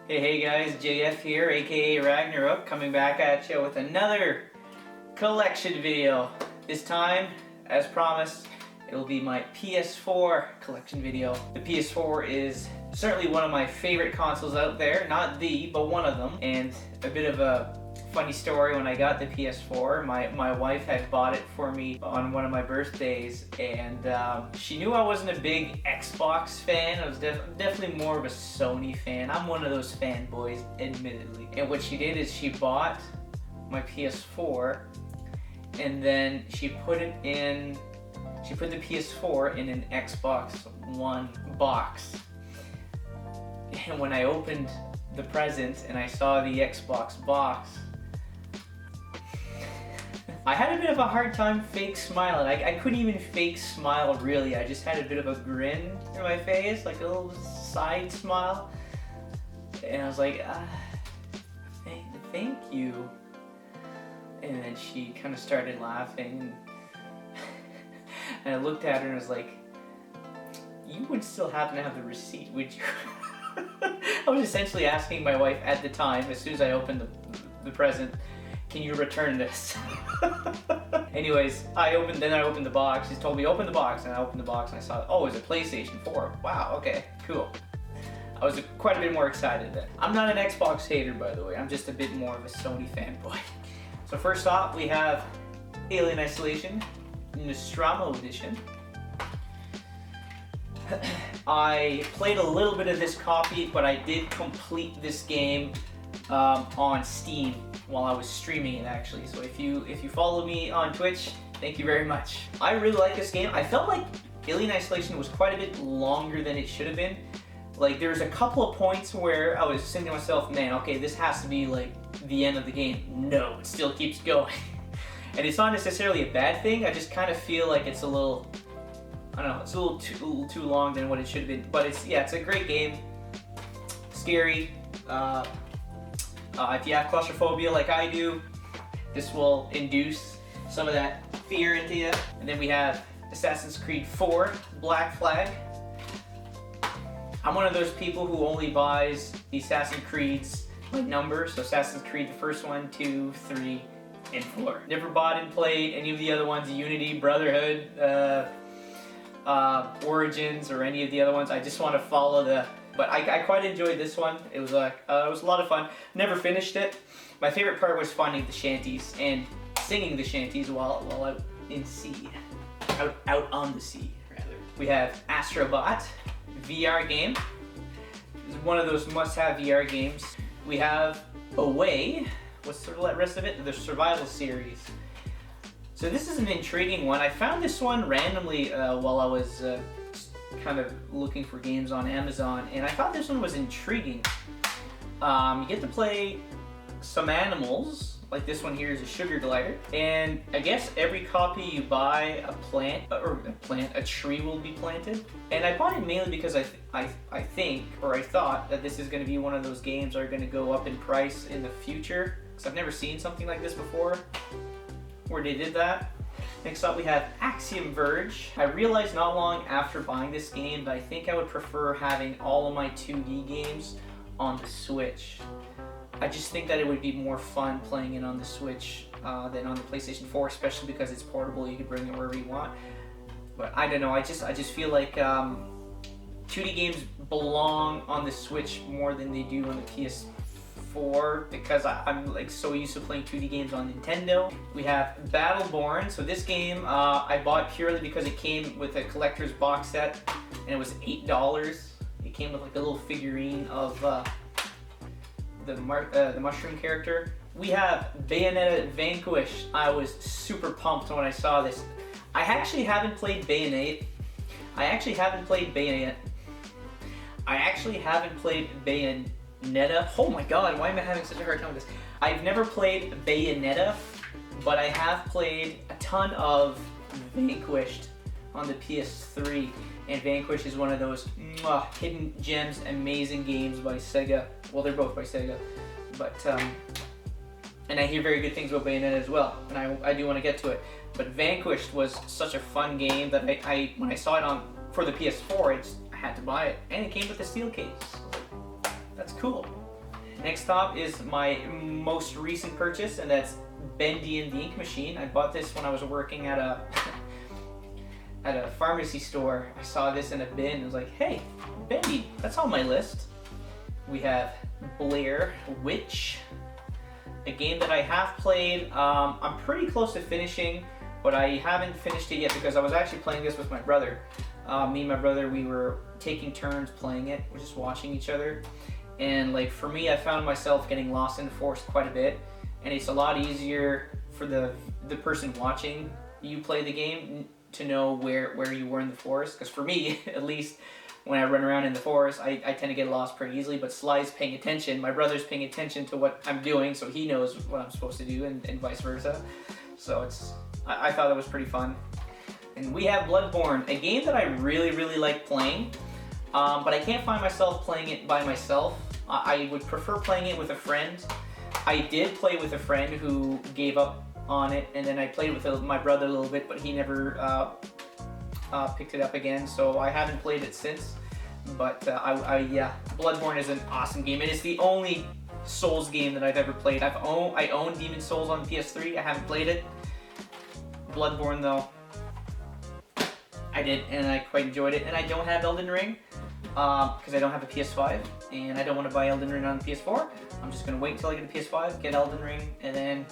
Hey guys, JF here, aka Ragnarok, coming back at you with another collection video. This time, as promised, it will be my PS4 collection video. The PS4 is certainly one of my favorite consoles out there, not the, but one of them. And a bit of a funny story, when I got the PS4, my wife had bought it for me on one of my birthdays, and she knew I wasn't a big Xbox fan. I was definitely more of a Sony fan. I'm one of those fanboys, admittedly. And what she did is she bought my PS4, and then she put the PS4 in an Xbox One box. And when I opened the present and I saw the Xbox box, I had a bit of a hard time fake smiling. I couldn't even fake smile, really. I just had a bit of a grin on my face, like a little side smile. And I was like, thank you. And then she kind of started laughing. And I looked at her and was like, you would still happen to have the receipt, would you? I was essentially asking my wife at the time, as soon as I opened the present, can you return this? Anyways, I opened the box. She told me open the box, and I opened the box and I saw, oh, it's a PlayStation 4. Wow, okay, cool. I was quite a bit more excited then. I'm not an Xbox hater, by the way. I'm just a bit more of a Sony fanboy. So first off, we have Alien Isolation, Nostromo Edition. I played a little bit of this copy, but I did complete this game on Steam while I was streaming it, actually. So if you follow me on Twitch, thank you very much. I really like this game. I felt like Alien Isolation was quite a bit longer than it should have been. Like, there's a couple of points where I was thinking to myself, man, okay, this has to be like the end of the game. No, it still keeps going. And it's not necessarily a bad thing. I just kind of feel like it's a little, I don't know, it's a little too long than what it should have been. But it's a great game. Scary. If you have claustrophobia like I do, this will induce some of that fear into you. And then we have Assassin's Creed 4, Black Flag. I'm one of those people who only buys the Assassin's Creeds by number. So Assassin's Creed, the first one, 2, 3, and 4. Never bought and played any of the other ones, Unity, Brotherhood, Origins, or any of the other ones. I just want to follow but I quite enjoyed this one. It was a lot of fun. Never finished it. My favorite part was finding the shanties and singing the shanties while out in sea, out on the sea rather. We have Astrobot, VR game. It's one of those must-have VR games. We have Away. What's the rest of it? The Survival series. So this is an intriguing one. I found this one randomly while I was kind of looking for games on Amazon, and I thought this one was intriguing. You get to play some animals, like this one here is a sugar glider, and I guess every copy you buy a tree will be planted. And I bought it mainly because I thought that this is going to be one of those games that are going to go up in price in the future, because I've never seen something like this before where they did that. Next up we have Axiom Verge. I realized not long after buying this game that I think I would prefer having all of my 2D games on the Switch. I just think that it would be more fun playing it on the Switch than on the PlayStation 4, especially because it's portable. You can bring it wherever you want. But I don't know, I just feel like 2D games belong on the Switch more than they do on the PS4, because I'm like so used to playing 2D games on Nintendo. We have Battleborn. So this game I bought purely because it came with a collector's box set, and it was $8. It came with like a little figurine of the mushroom character. We have Bayonetta Vanquish. I was super pumped when I saw this. I actually haven't played Bayonetta. Oh my god, why am I having such a hard time with this? I've never played Bayonetta, but I have played a ton of Vanquished on the PS3. And Vanquish is one of those hidden gems, amazing games by Sega. Well, they're both by Sega. But, and I hear very good things about Bayonetta as well, and I do want to get to it. But Vanquished was such a fun game that when I saw it for the PS4, I had to buy it. And it came with a steel case. That's cool. Next up is my most recent purchase, and that's Bendy and the Ink Machine. I bought this when I was working at a at a pharmacy store. I saw this in a bin. I was like, hey, Bendy, that's on my list. We have Blair Witch, a game that I have played. I'm pretty close to finishing, but I haven't finished it yet because I was actually playing this with my brother. Me and my brother, we were taking turns playing it. We're just watching each other. And like for me, I found myself getting lost in the forest quite a bit. And it's a lot easier for the person watching you play the game to know where you were in the forest. Because for me, at least, when I run around in the forest, I tend to get lost pretty easily, but Sly's paying attention. My brother's paying attention to what I'm doing, so he knows what I'm supposed to do, and vice versa. So I thought that was pretty fun. And we have Bloodborne, a game that I really, really like playing, but I can't find myself playing it by myself. I would prefer playing it with a friend. I did play with a friend who gave up on it, and then I played with my brother a little bit, but he never picked it up again, so I haven't played it since. But yeah, Bloodborne is an awesome game. It is the only Souls game that I've ever played. I own Demon Souls on PS3. I haven't played it. Bloodborne though, I did, and I quite enjoyed it. And I don't have Elden Ring because I don't have a PS5, and I don't want to buy Elden Ring on PS4. I'm just gonna wait until I get a PS5, get Elden Ring, and then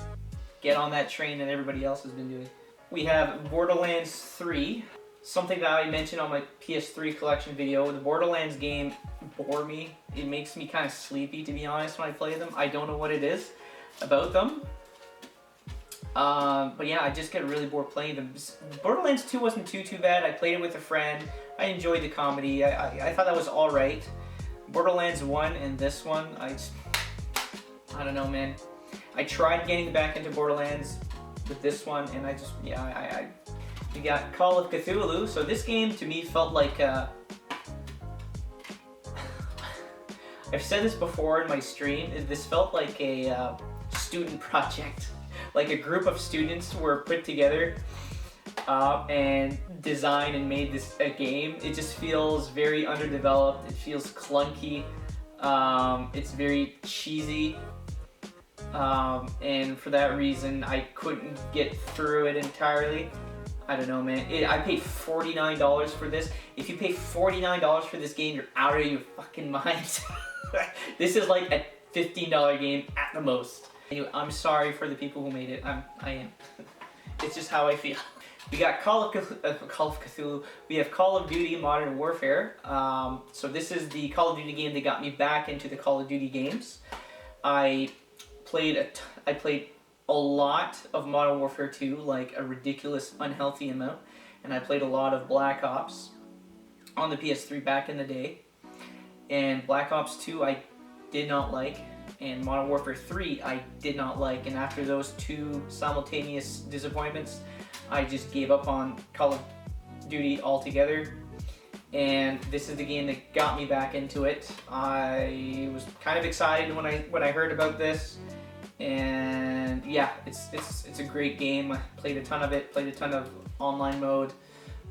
get on that train that everybody else has been doing. We have Borderlands 3. Something that I mentioned on my PS3 collection video. The Borderlands game bore me. It makes me kind of sleepy, to be honest, when I play them. I don't know what it is about them. But yeah, I just get really bored playing them. Borderlands 2 wasn't too bad. I played it with a friend. I enjoyed the comedy. I thought that was alright. Borderlands 1 and this one, I don't know, man. I tried getting back into Borderlands with this one, and I just, yeah, we got Call of Cthulhu. So this game to me felt like I've said this before in my stream, this felt like a student project. Like a group of students were put together and designed and made a game. It just feels very underdeveloped. It feels clunky. It's very cheesy. And for that reason, I couldn't get through it entirely. I don't know, man. I paid $49 for this. If you pay $49 for this game, you're out of your fucking mind. This is like a $15 game at the most. Anyway, I'm sorry for the people who made it. I am. It's just how I feel. We got Call of Cthulhu. We have Call of Duty Modern Warfare. So this is the Call of Duty game that got me back into the Call of Duty games. I played a lot of Modern Warfare 2, like a ridiculous, unhealthy amount, and I played a lot of Black Ops on the PS3 back in the day. And Black Ops 2 I did not like, and Modern Warfare 3 I did not like, and after those two simultaneous disappointments, I just gave up on Call of Duty altogether. And this is the game that got me back into it. I was kind of excited when I heard about this. And yeah, it's a great game. I played a ton of it, played a ton of online mode.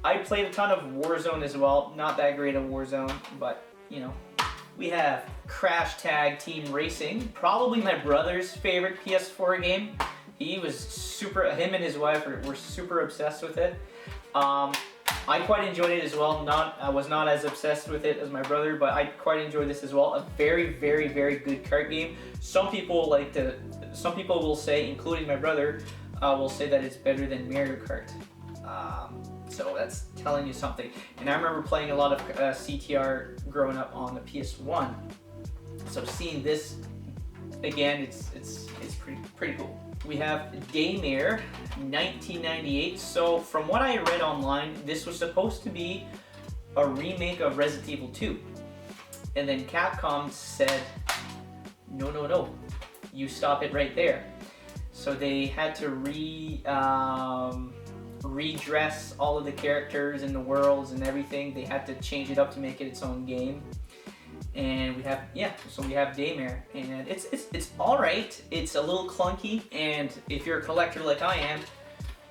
I played a ton of Warzone as well. Not that great at Warzone, but you know. We have Crash Tag Team Racing, probably my brother's favorite PS4 game. He was him and his wife were super obsessed with it. I quite enjoyed it as well. I was not as obsessed with it as my brother, but I quite enjoyed this as well. A very, very, very good kart game. Some people will say, including my brother, will say that it's better than Mario Kart. So that's telling you something. And I remember playing a lot of CTR growing up on the PS1. So seeing this again, it's pretty cool. We have Daymare 1998. So from what I read online, this was supposed to be a remake of Resident Evil 2. And then Capcom said, no, you stop it right there. So they had to redress all of the characters and the worlds and everything. They had to change it up to make it its own game. And we have Daymare, and it's all right. It's a little clunky, and if you're a collector like I am,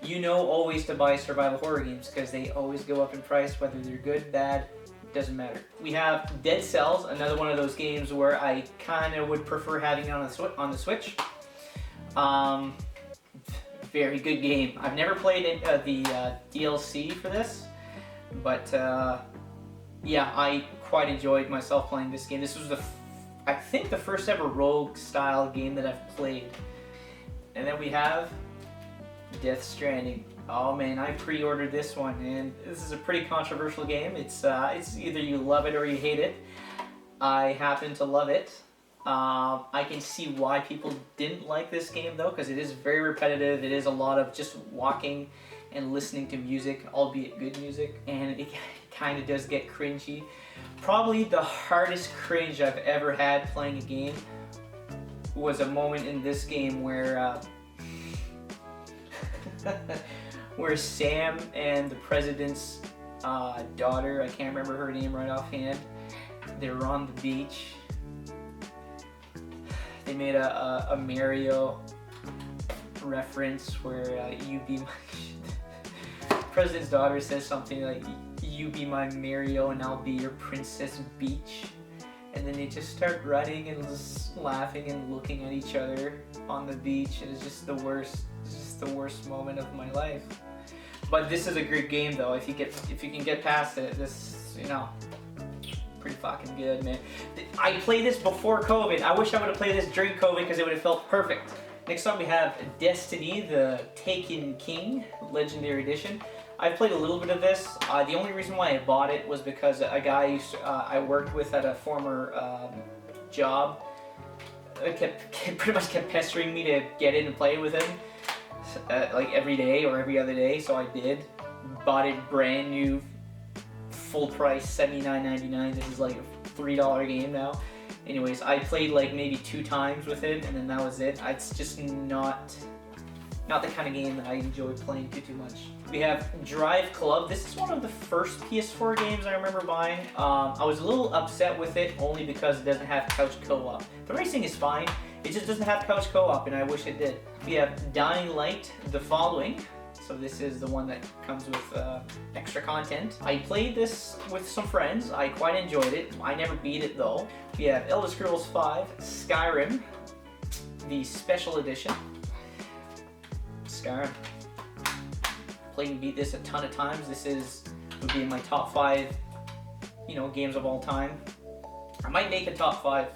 you know always to buy survival horror games because they always go up in price, whether they're good, bad, doesn't matter. We have Dead Cells, another one of those games where I kind of would prefer having it on the Switch. Very good game. I've never played the DLC for this, but yeah, I quite enjoyed myself playing this game. This was I think the first ever rogue style game that I've played. And then we have Death Stranding. Oh man, I pre-ordered this one, and this is a pretty controversial game. It's either you love it or you hate it. I happen to love it. I can see why people didn't like this game though, because it is very repetitive. It is a lot of just walking and listening to music, albeit good music, and it kind of does get cringy. Probably the hardest cringe I've ever had playing a game was a moment in this game where where Sam and the president's daughter, I can't remember her name right offhand, they were on the beach. They made a Mario reference where you be my president's daughter says something like, "You be my Mario and I'll be your Princess Beach." And then they just start running and just laughing and looking at each other on the beach, and it's just the worst. It's just the worst moment of my life. But this is a great game though. If you can get past it, this, you know, pretty fucking good, man. I played this before COVID. I wish I would have played this during COVID because it would have felt perfect. Next up we have Destiny, the Taken King Legendary Edition. I've played a little bit of this. The only reason why I bought it was because a guy I worked with at a former job pretty much kept pestering me to get in and play with him like every day or every other day, so I did. Bought it brand new, full price, $79.99. This is like a $3 game now. Anyways, I played like maybe 2 times with it, and then that was it. It's just not the kind of game that I enjoy playing too much. We have Drive Club. This is one of the first PS4 games I remember buying. I was a little upset with it only because it doesn't have couch co-op. The racing is fine, it just doesn't have couch co-op, and I wish it did. We have Dying Light, The Following. So this is the one that comes with extra content. I played this with some friends. I quite enjoyed it. I never beat it though. We have Elder Scrolls V, Skyrim, the special edition. Skyrim. Played and beat this a ton of times. This would be in my top 5, you know, games of all time. I might make a top 5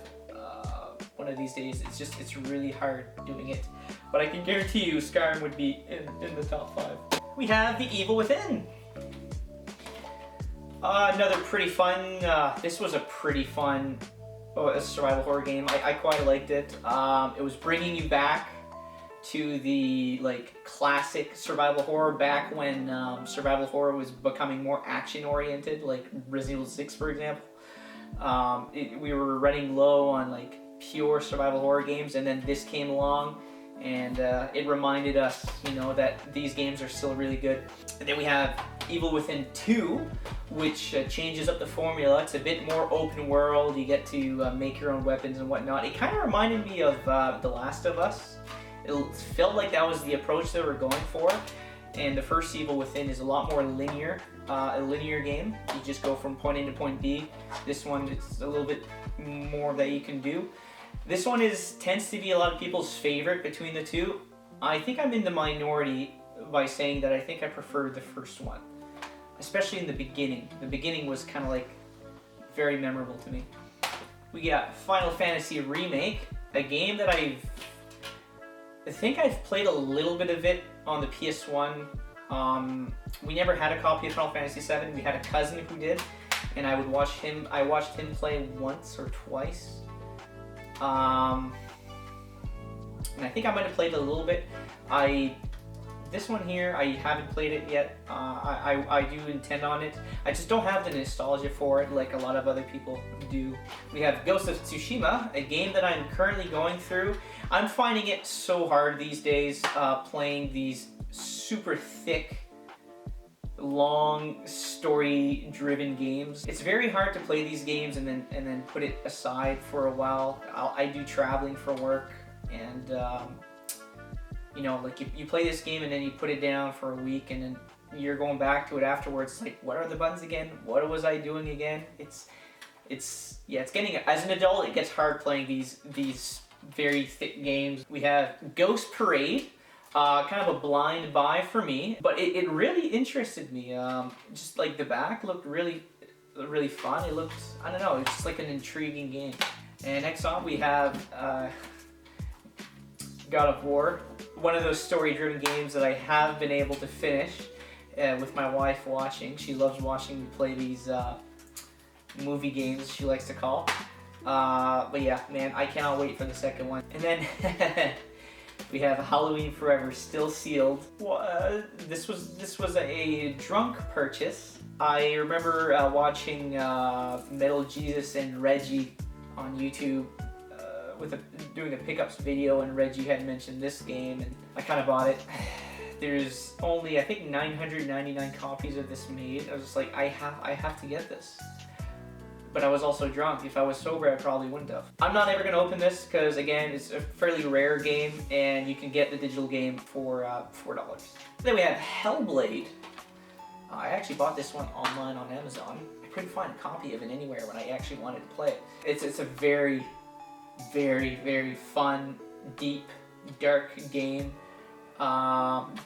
one of these days. It's really hard doing it, but I can guarantee you Skyrim would be in the top 5. We have The Evil Within. Another pretty fun. This was a pretty fun survival horror game. I quite liked it. It was bringing you back to the like classic survival horror back when survival horror was becoming more action oriented, like Resident Evil 6 for example. We were running low on like pure survival horror games, and then this came along and it reminded us, you know, that these games are still really good. And then we have Evil Within 2, which changes up the formula. It's a bit more open world. You get to make your own weapons and whatnot. It kind of reminded me of The Last of Us. It felt like that was the approach they were going for, and the first Evil Within is a lot more linear, a linear game. You just go from point A to point B. This one, it's a little bit more that you can do. This one tends to be a lot of people's favorite between the two. I think I'm in the minority by saying that I think I prefer the first one, especially in the beginning. The beginning was kind of like very memorable to me. We got Final Fantasy Remake, a game that I think I've played a little bit of it on the PS1. We never had a copy of Final Fantasy VII. We had a cousin who did, and I watched him play once or twice. And I think I might have played it a little bit. This one here, I haven't played it yet. I do intend on it. I just don't have the nostalgia for it like a lot of other people do. We have Ghost of Tsushima, a game that I'm currently going through. I'm finding it so hard these days playing these super thick, long, story-driven games. It's very hard to play these games and then put it aside for a while. I do traveling for work, and you know, like you play this game and then you put it down for a week, and then you're going back to it afterwards. It's like, what are the buttons again? What was I doing again? It's getting, as an adult, it gets hard playing these very thick games. We have Ghost Parade, kind of a blind buy for me, but it really interested me. Just like the back looked really fun. It looked, I don't know, it's just like an intriguing game. And next on we have God of War, one of those story-driven games that I have been able to finish with my wife watching. She loves watching me play these movie games, she likes to call. But yeah, man, I cannot wait for the second one. And then we have Halloween Forever, still sealed. This was a drunk purchase. I remember watching Metal Jesus and Reggie on YouTube doing a pickups video, and Reggie had mentioned this game, and I kind of bought it. There's only, I think, 999 copies of this made. I was just like, I have to get this. But I was also drunk. If I was sober, I probably wouldn't have. I'm not ever gonna open this because, again, it's a fairly rare game, and you can get the digital game for $4. Then we have Hellblade. I actually bought this one online on Amazon. I couldn't find a copy of it anywhere when I actually wanted to play it. It's a very, very, very fun, deep, dark game.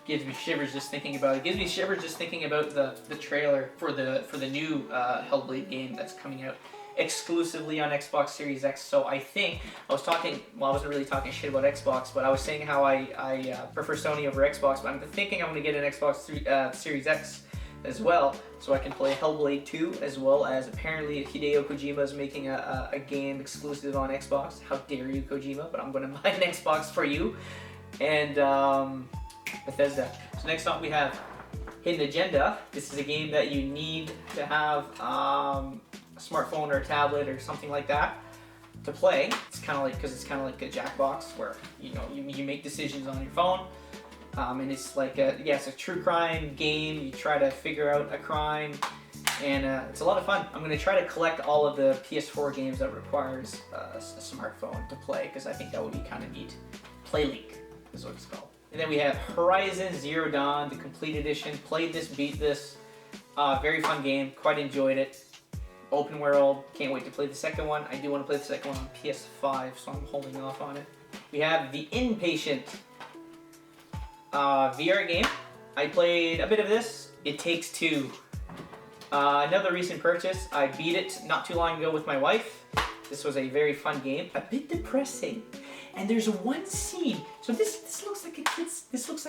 Gives me shivers just thinking about it. Gives me shivers just thinking about the trailer for the new Hellblade game that's coming out exclusively on Xbox Series X. So I think I wasn't really talking shit about Xbox, but I was saying how I prefer Sony over Xbox. But I'm thinking I'm gonna get an Xbox Series X as well, so I can play Hellblade 2, as well as apparently Hideo Kojima is making a game exclusive on Xbox. How dare you, Kojima? But I'm gonna buy an Xbox for you. And Bethesda. So next up we have Hidden Agenda. This is a game that you need to have a smartphone or a tablet or something like that to play. It's kind of like, because it's kind of like a Jackbox where you make decisions on your phone. And it's like it's a true crime game. You try to figure out a crime, and it's a lot of fun. I'm going to try to collect all of the PS4 games that requires a smartphone to play, because I think that would be kind of neat. PlayLink is what it's called. And then we have Horizon Zero Dawn, the complete edition. Played this, beat this. Very fun game. Quite enjoyed it. Open world. Can't wait to play the second one. I do want to play the second one on PS5, so I'm holding off on it. We have The Inpatient. VR game. I played a bit of this. It Takes Two. Another recent purchase. I beat it not too long ago with my wife. This was a very fun game. A bit depressing. And there's one scene. So this looks like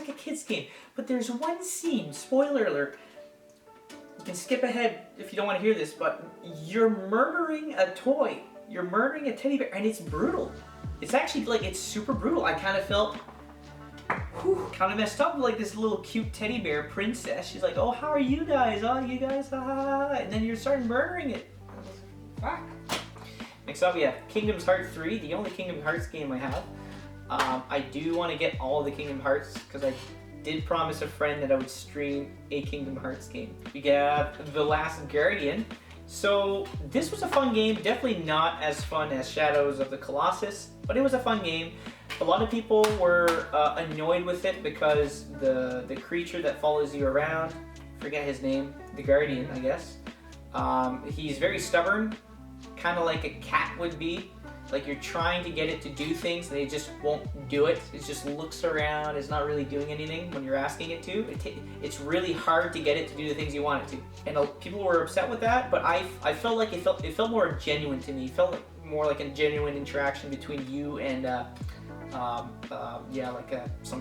a kid's game. But there's one scene. Spoiler alert. You can skip ahead if you don't want to hear this, but you're murdering a toy. You're murdering a teddy bear, and it's brutal. It's actually like, it's super brutal. I kind of felt kind of messed up, like this little cute teddy bear princess. She's like, oh, how are you guys? Oh, you guys, and then you're starting murdering it. Fuck. Next up we have Kingdom Hearts 3, the only Kingdom Hearts game I have. I do want to get all the Kingdom Hearts, because I did promise a friend that I would stream a Kingdom Hearts game. We got The Last Guardian. So this was a fun game, definitely not as fun as Shadows of the Colossus, but it was a fun game. A lot of people were annoyed with it because the creature that follows you around, forget his name, the Guardian, I guess. He's very stubborn, kind of like a cat would be. Like, you're trying to get it to do things and it just won't do it. It just looks around, it's not really doing anything when you're asking it to. It's really hard to get it to do the things you want it to. And people were upset with that, but I felt like it felt more genuine to me. It felt like more like a genuine interaction between you and some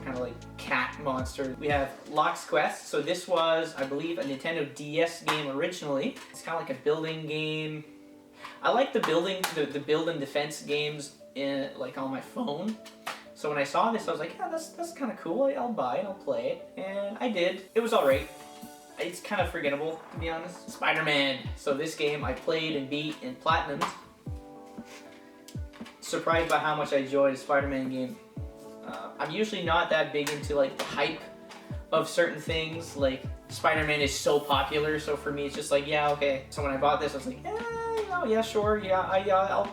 kind of like cat monster. We have Lock's Quest. So this was, I believe, a Nintendo DS game originally. It's kind of like a building game. I like the build and defense games on my phone. So when I saw this, I was like, yeah, that's kind of cool. I'll buy it, I'll play it, and I did. It was alright. It's kind of forgettable, to be honest. Spider-Man. So this game I played and beat and platinumed. Surprised by how much I enjoyed a Spider-Man game. I'm usually not that big into like the hype of certain things. Like, Spider-Man is so popular, so for me it's just like, yeah, okay. So when I bought this, I was like, yeah, sure, yeah,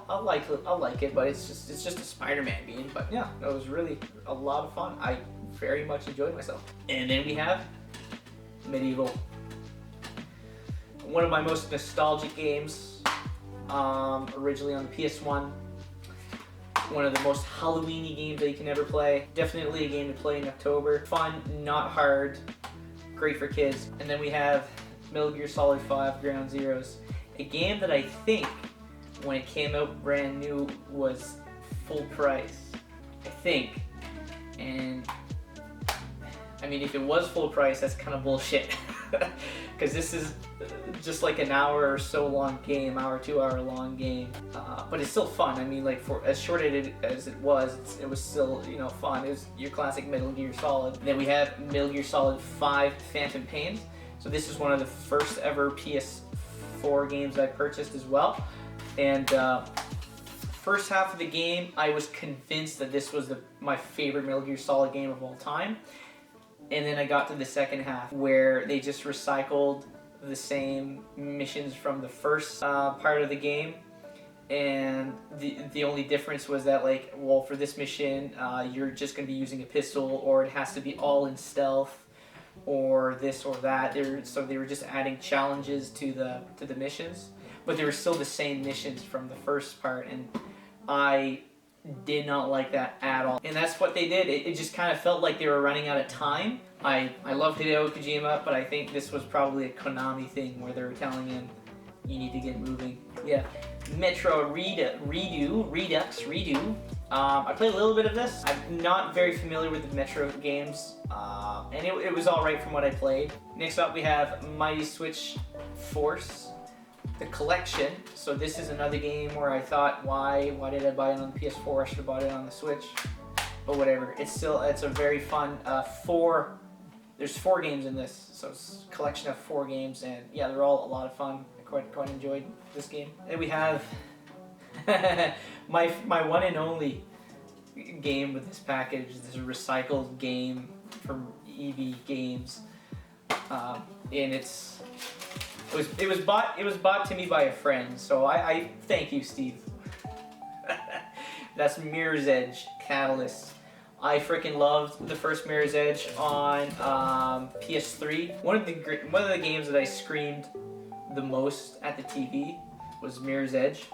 I'll like it, but it's just a Spider-Man game. But yeah, it was really a lot of fun. I very much enjoyed myself. And then we have medieval. One of my most nostalgic games, originally on the PS1. One of the most Halloween-y games that you can ever play. Definitely a game to play in October. Fun, not hard, great for kids. And then we have Metal Gear Solid 5 Ground Zeroes. A game that I think, when it came out brand new, was full price. I think. And, I mean, if it was full price, that's kind of bullshit. Because this is just like an hour or so long game, 2 hour long game. But it's still fun. I mean, like, for as short as it was, it was still, you know, fun. It was your classic Metal Gear Solid. And then we have Metal Gear Solid 5 Phantom Pain. So this is one of the first ever PS4 games I purchased as well. And first half of the game, I was convinced that this was my favorite Metal Gear Solid game of all time. And then I got to the second half where they just recycled the same missions from the first part of the game. And the only difference was that, like, well, for this mission, you're just going to be using a pistol, or it has to be all in stealth, or this or that. So they were just adding challenges to the missions, but they were still the same missions from the first part, and I did not like that at all. And that's what they did. It just kind of felt like they were running out of time. I love Hideo Kojima, but I think this was probably a Konami thing where they were telling him, you need to get moving. Yeah. Metro Redux Redo. I played a little bit of this. I'm not very familiar with the Metro games, and it was alright from what I played. Next up we have Mighty Switch Force, the collection. So this is another game where I thought, why did I buy it on the PS4? I should have bought it on the Switch. But whatever. It's a very fun there's 4 games in this, so it's a collection of 4 games, and yeah, they're all a lot of fun. I quite enjoyed this game. And we have my one and only game with this package. This is a recycled game from EB Games, and it was bought to me by a friend. So I thank you, Steve. That's Mirror's Edge Catalyst. I freaking loved the first Mirror's Edge on PS3. One of the games that I screamed the most at the TV was Mirror's Edge.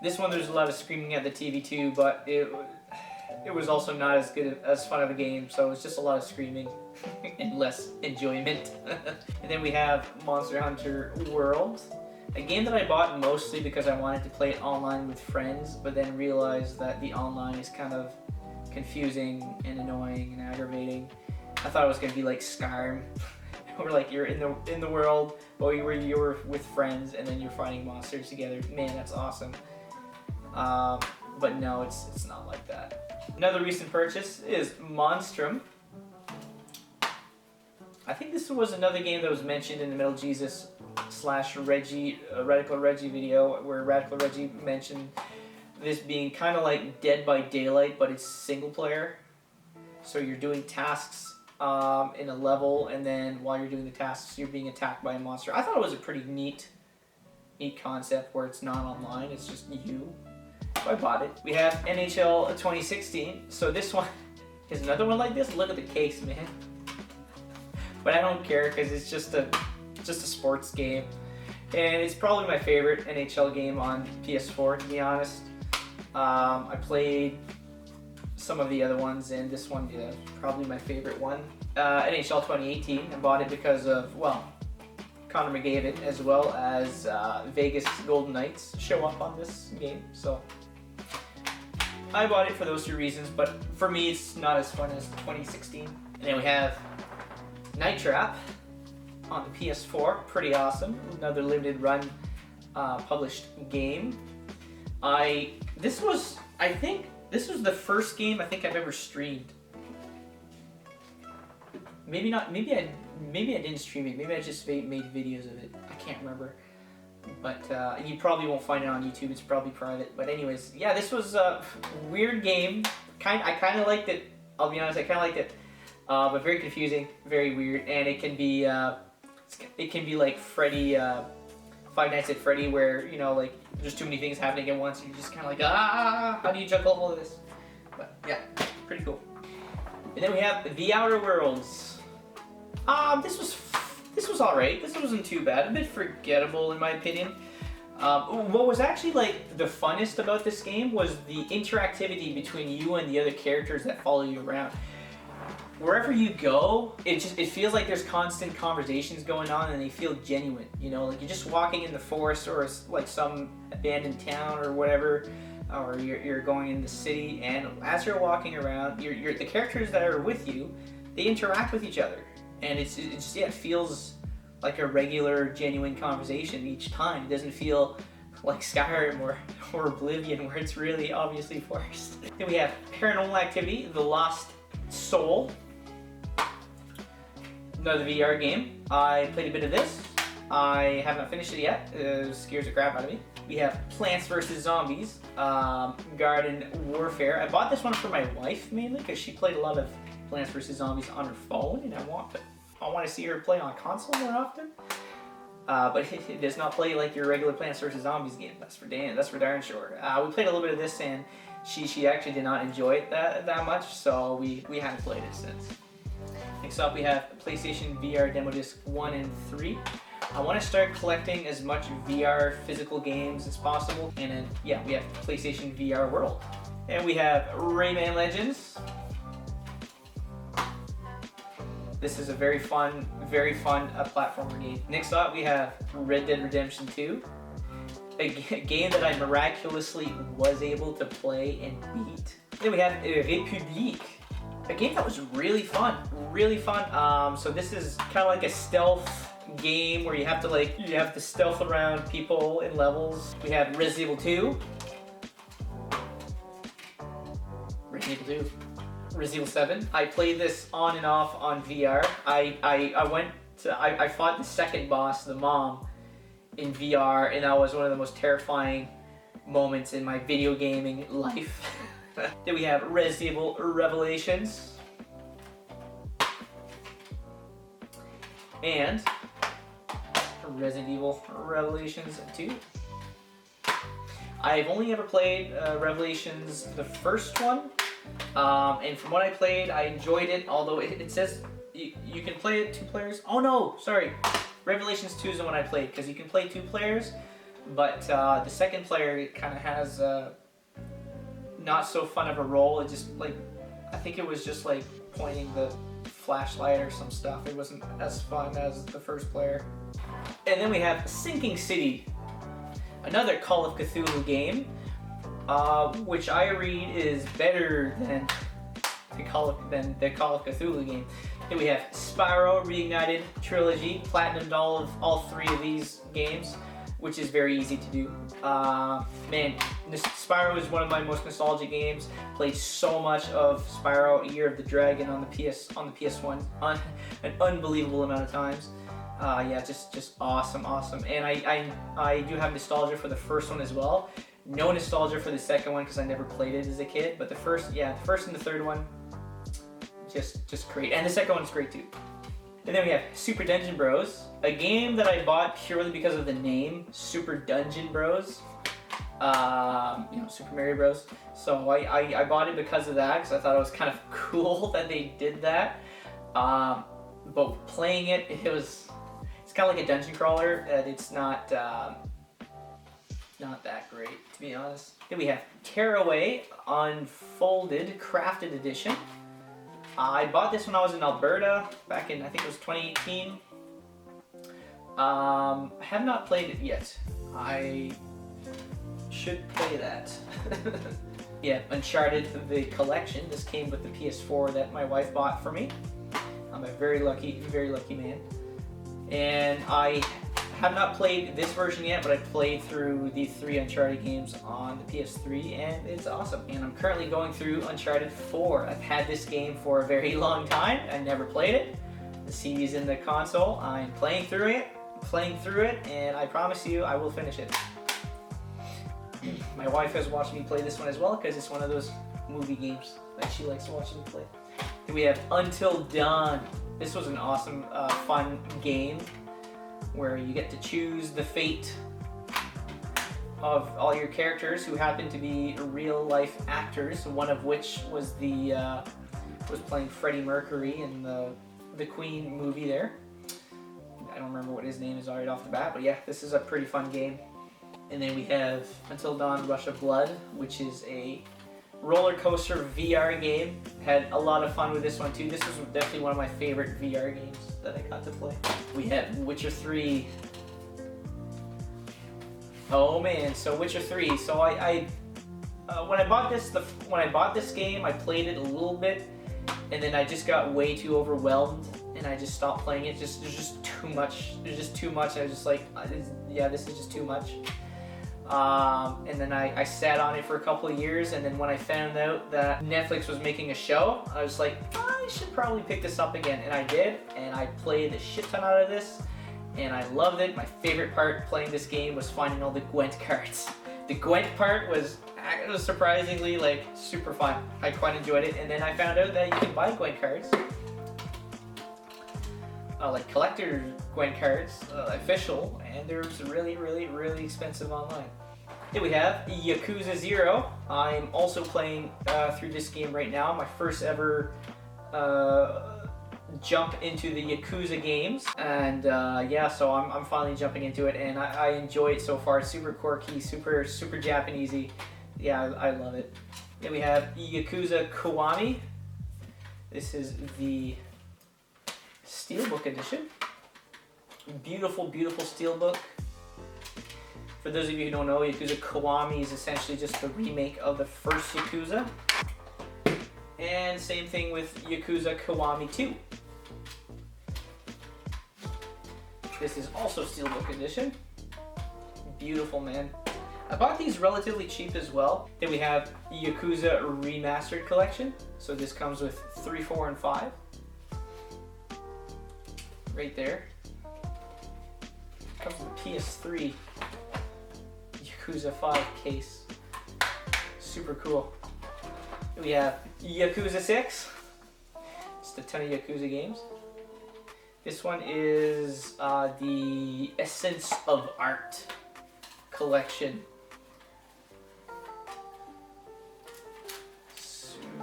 This one, there's a lot of screaming at the TV too, but it was also not as fun of a game, so it was just a lot of screaming and less enjoyment. And then we have Monster Hunter World, a game that I bought mostly because I wanted to play it online with friends, but then realized that the online is kind of confusing and annoying and aggravating. I thought it was going to be like Skyrim, where like you're in the world, but you were with friends and then you're fighting monsters together. Man, that's awesome. But no, it's not like that. Another recent purchase is Monstrum. I think this was another game that was mentioned in the Metal Jesus / Reggie Radical Reggie video, where Radical Reggie mentioned this being kind of like Dead by Daylight, but it's single player. So you're doing tasks in a level, and then while you're doing the tasks, you're being attacked by a monster. I thought it was a pretty neat concept where it's not online, it's just you. So I bought it. We have NHL 2016. So this one is another one like this. Look at the case, man. But I don't care because it's just a sports game, and it's probably my favorite NHL game on PS4, to be honest. I played some of the other ones, and this one is probably my favorite one. NHL 2018, I bought it because of, well, Connor McDavid as well as Vegas Golden Knights show up on this game, so I bought it for those 2 reasons, but for me it's not as fun as 2016. And then we have Night Trap on the PS4, pretty awesome, another limited run published game. I think this was the first game I think I've ever streamed. Maybe not. Maybe I didn't stream it. Maybe I just made videos of it. I can't remember. But you probably won't find it on YouTube. It's probably private. But anyways, yeah, this was a weird game. I kind of liked it. I'll be honest. I kind of liked it, but very confusing, very weird, and it can be like Freddy, Five Nights at Freddy, where you know like there's too many things happening at once. And you're just kind of like, how do you juggle all of this? But yeah, pretty cool. And then we have The Outer Worlds. This was This was alright. This wasn't too bad. A bit forgettable in my opinion. What was actually like the funnest about this game was the interactivity between you and the other characters that follow you around. Wherever you go, it feels like there's constant conversations going on and they feel genuine. You know, like you're just walking in the forest or like some abandoned town or whatever, or you're going in the city, and as you're walking around, the characters that are with you, they interact with each other, and it feels like a regular, genuine conversation each time. It doesn't feel like Skyrim or Oblivion, where it's really obviously forced. Then we have Paranormal Activity: The Lost Soul. Another VR game. I played a bit of this. I have not finished it yet. It scares the crap out of me. We have Plants vs. Zombies, Garden Warfare. I bought this one for my wife mainly because she played a lot of Plants vs. Zombies on her phone, and I want to see her play on console more often. But it does not play like your regular Plants vs. Zombies game. That's for darn sure. We played a little bit of this, and she actually did not enjoy it that much, so we haven't played it since. Next up, we have PlayStation VR Demo Disc 1 and 3. I want to start collecting as much VR physical games as possible. And then, yeah, we have PlayStation VR World. And we have Rayman Legends. This is a very fun platformer game. Next up, we have Red Dead Redemption 2. A game that I miraculously was able to play and beat. Then we have République. A game that was really fun. So this is kind of like a stealth game where you have to stealth around people in levels. We have Resident Evil 2. Resident Evil 7. I played this on and off on VR. I fought the second boss, the mom, in VR, and that was one of the most terrifying moments in my video gaming life. Then we have Resident Evil Revelations. And Resident Evil Revelations 2. I've only ever played Revelations, the first one. And from what I played, I enjoyed it, although it says you can play it 2 players. Oh no, sorry. Revelations 2 is the one I played, because you can play 2 players, but the second player kind of has not so fun of a role. It just I think it was just like pointing the flashlight or some stuff. It wasn't as fun as the first player. And then we have Sinking City, another Call of Cthulhu game, which I read is better than the Call of Cthulhu game. Then we have Spyro Reignited Trilogy, platinumed all 3 of these games, which is very easy to do. Man, Spyro is one of my most nostalgic games. Played so much of Spyro Year of the Dragon on the PS1 an unbelievable amount of times. Yeah, just awesome. And I do have nostalgia for the first one as well. No nostalgia for the second one because I never played it as a kid. But the first and the third one, just great. And the second one's great too. And then we have Super Dungeon Bros, a game that I bought purely because of the name, Super Dungeon Bros. Super Mario Bros. So I bought it because of that, because I thought it was kind of cool that they did that. But playing it, it's kind of like a dungeon crawler, and it's not that great, to be honest. Then we have Tearaway Unfolded Crafted Edition. I bought this when I was in Alberta back in, I think it was 2018. I have not played it yet. I should play that. Yeah, Uncharted the Collection. This came with the PS4 that my wife bought for me. I'm a very lucky man. And I have not played this version yet, but I played through the 3 Uncharted games on the PS3, and it's awesome. And I'm currently going through Uncharted 4. I've had this game for a very long time. I never played it. The CD's in the console. I'm playing through it, and I promise you I will finish it. My wife has watched me play this one as well, because it's one of those movie games that she likes to watch me play. Then we have Until Dawn. This was an awesome, fun game where you get to choose the fate of all your characters who happen to be real-life actors. One of which was was playing Freddie Mercury in the Queen movie there. don't remember what his name is right off the bat, but yeah, this is a pretty fun game. And then we have Until Dawn Rush of Blood, which is a roller coaster VR game. Had a lot of fun with this one too. This is definitely one of my favorite VR games that I got to play. We have Witcher 3. Oh man, so Witcher 3. So when I bought this game, I played it a little bit, and then I just got way too overwhelmed, and I just stopped playing it. There's just too much. There's just too much. I was just like, yeah, this is just too much. And then I sat on it for a couple of years, and then when I found out that Netflix was making a show, I was like, I should probably pick this up again, and I did, and I played a shit ton out of this, and I loved it. My favorite part playing this game was finding all the Gwent cards. The Gwent part was surprisingly like super fun. I quite enjoyed it, and then I found out that you can buy Gwent cards. Like collector Gwent cards, official, and they're really, really, really expensive online. Here we have Yakuza 0. I'm also playing through this game right now. My first ever jump into the Yakuza games, and yeah, so I'm finally jumping into it, and I enjoy it so far. It's super quirky, super Japanesey. Yeah, I love it. Then we have Yakuza Kiwami. This is the Steelbook edition. Beautiful, beautiful Steelbook. For those of you who don't know, Yakuza Kiwami is essentially just the remake of the first Yakuza. And same thing with Yakuza Kiwami 2. This is also Steelbook edition. Beautiful, man. I bought these relatively cheap as well. Then we have Yakuza Remastered Collection. So this comes with 3, 4, and 5. Right there. Comes with a PS3 Yakuza 5 case. Super cool. Then we have Yakuza 6. Just a ton of Yakuza games. This one is the Essence of Art collection.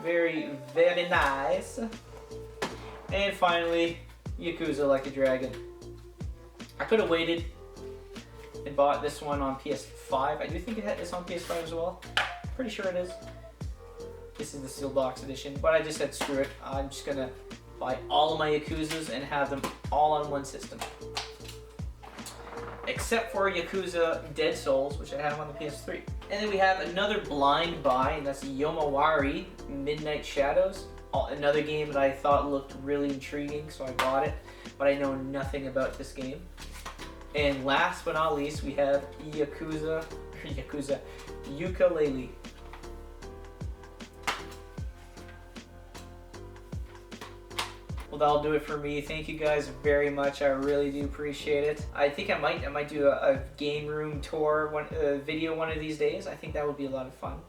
Very, very nice. And finally, Yakuza Like a Dragon. I could have waited and bought this one on PS5. I do think it's on PS5 as well. Pretty sure it is. This is the Steel Box edition, but I just said screw it. I'm just gonna buy all of my Yakuzas and have them all on one system. Except for Yakuza Dead Souls, which I have on the PS3. And then we have another blind buy, and that's Yomawari Midnight Shadows. Another game that I thought looked really intriguing, so I bought it, but I know nothing about this game. And last but not least, we have Yakuza Yooka-Laylee. Well, that'll do it for me. Thank you guys very much. I really do appreciate it. I think I might do a game room tour video one of these days. I think that would be a lot of fun.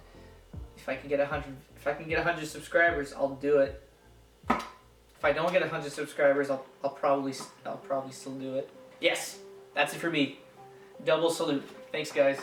If I can get 100 subscribers, I'll do it. If I don't get 100 subscribers, I'll probably still do it. Yes, that's it for me. Double salute. Thanks, guys.